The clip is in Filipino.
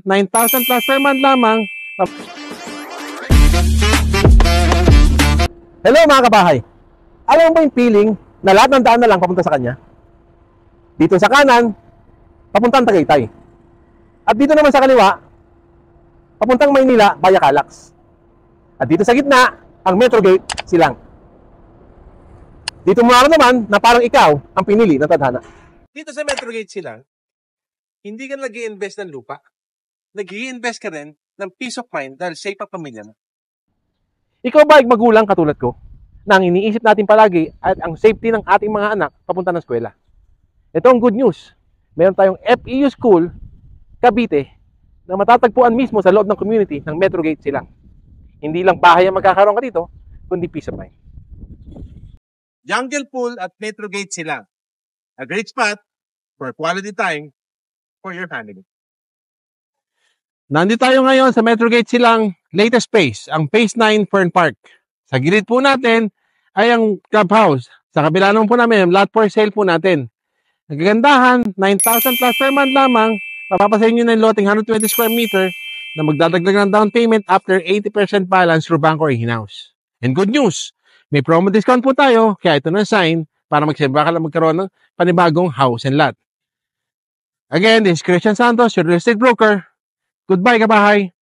9,000 plus per month lamang. Hello mga kabahay! Alam mo ba yung feeling na lahat ng daan na lang papunta sa kanya? Dito sa kanan, papuntang Tagaytay. At dito naman sa kaliwa, papuntang Maynila via Calax. At dito sa gitna, ang Metro Gate, Silang. Dito mo naman na parang ikaw ang pinili ng tadhana. Dito sa Metro Gate Silang, hindi ka nag-i-invest ng lupa. Nag-i-invest ka rin ng peace of mind dahil safe ang pamilya mo. Ikaw ba ay magulang katulad ko na ang iniisip natin palagi ay ang safety ng ating mga anak papunta ng eskwela? Ito ang good news. Meron tayong FEU School, Cavite, na matatagpuan mismo sa loob ng community ng Metro Gate Silang. Hindi lang bahay ang magkakaroon ka dito, kundi peace of mind. Jungle Pool at Metro Gate Silang. A great spot for quality time for your family. Nandito tayo ngayon sa Metro Gate Silang latest phase, ang Phase 9 Fern Park. Sa gilid po natin ay ang clubhouse. Sa kabila naman po namin, lot for sale po natin. Nagagandahan, 9,000 plus per month lamang. Mapapasayin nyo na yung loteng 120 square meter na magdadagdag ng down payment after 80% balance through bank or in-house. And good news, may promo discount po tayo, kaya ito na sign para magsimba ka lang magkaroon ng panibagong house and lot. Again, this is Christian Santos, your real estate broker. Goodbye, kabahay!